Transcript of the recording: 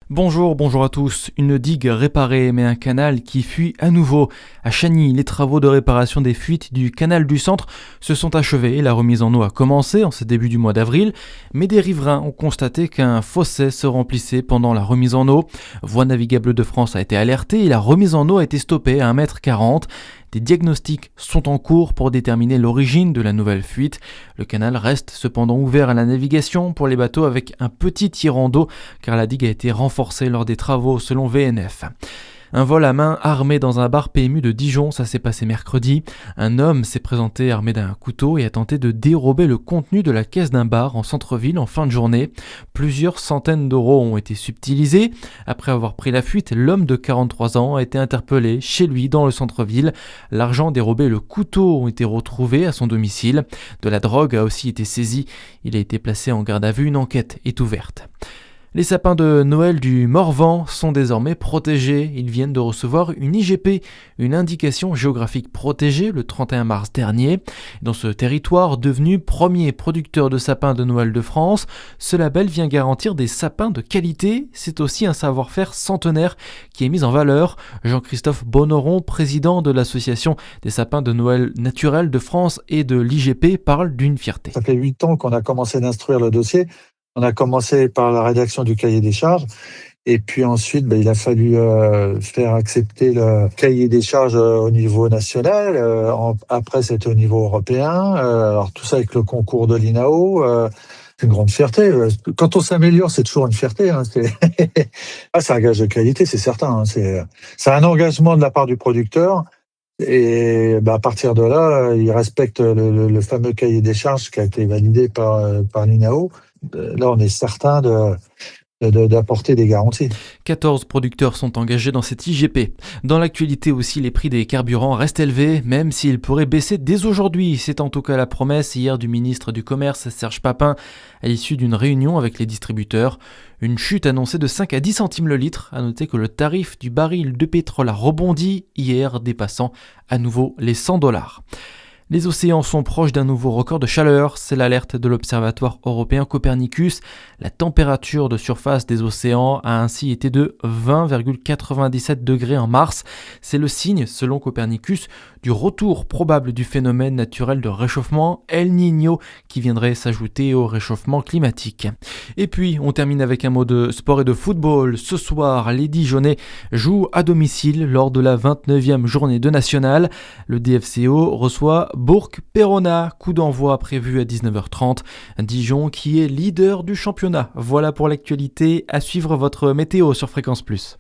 Bonjour à tous. Une digue réparée mais un canal qui fuit à nouveau. À Chagny, les travaux de réparation des fuites du canal du centre se sont achevés. La remise en eau a commencé en ce début du mois d'avril, mais des riverains ont constaté qu'un fossé se remplissait pendant la remise en eau. Voie navigable de France a été alertée et la remise en eau a été stoppée à 1,40 m. Des diagnostics sont en cours pour déterminer l'origine de la nouvelle fuite. Le canal reste cependant ouvert à la navigation pour les bateaux avec un petit tirant d'eau car la digue a été renforcée lors des travaux selon VNF. Un vol à main armé dans un bar PMU de Dijon, ça s'est passé mercredi. Un homme s'est présenté armé d'un couteau et a tenté de dérober le contenu de la caisse d'un bar en centre-ville en fin de journée. Plusieurs centaines d'euros ont été subtilisés. Après avoir pris la fuite, l'homme de 43 ans a été interpellé chez lui dans le centre-ville. L'argent dérobé et le couteau ont été retrouvés à son domicile. De la drogue a aussi été saisie. Il a été placé en garde à vue. Une enquête est ouverte. Les sapins de Noël du Morvan sont désormais protégés. Ils viennent de recevoir une IGP, une indication géographique protégée, le 31 mars dernier. Dans ce territoire devenu premier producteur de sapins de Noël de France, ce label vient garantir des sapins de qualité. C'est aussi un savoir-faire centenaire qui est mis en valeur. Jean-Christophe Bonneron, président de l'association des sapins de Noël naturels de France et de l'IGP, parle d'une fierté. Ça fait 8 ans qu'on a commencé d'instruire le dossier. On a commencé par la rédaction du cahier des charges. Et puis ensuite, il a fallu faire accepter le cahier des charges au niveau national. Après, c'était au niveau européen. Alors tout ça avec le concours de l'INAO. C'est une grande fierté. Quand on s'améliore, c'est toujours une fierté. C'est un gage de qualité, c'est certain. C'est un engagement de la part du producteur. Et à partir de là, il respecte le fameux cahier des charges qui a été validé par l'INAO. Là, on est certain d'apporter des garanties. 14 producteurs sont engagés dans cette IGP. Dans l'actualité aussi, les prix des carburants restent élevés, même s'ils pourraient baisser dès aujourd'hui. C'est en tout cas la promesse hier du ministre du Commerce, Serge Papin, à l'issue d'une réunion avec les distributeurs. Une chute annoncée de 5 à 10 centimes le litre. À noter que le tarif du baril de pétrole a rebondi hier, dépassant à nouveau les $100. Les océans sont proches d'un nouveau record de chaleur, c'est l'alerte de l'Observatoire européen Copernicus. La température de surface des océans a ainsi été de 20,97 degrés en mars. C'est le signe, selon Copernicus, du retour probable du phénomène naturel de réchauffement El Niño qui viendrait s'ajouter au réchauffement climatique. Et puis, on termine avec un mot de sport et de football. Ce soir, les Dijonais jouent à domicile lors de la 29e journée de nationale. Le DFCO reçoit Bourg-Péronne, coup d'envoi prévu à 19h30. Dijon qui est leader du championnat. Voilà pour l'actualité. À suivre votre météo sur Fréquence Plus.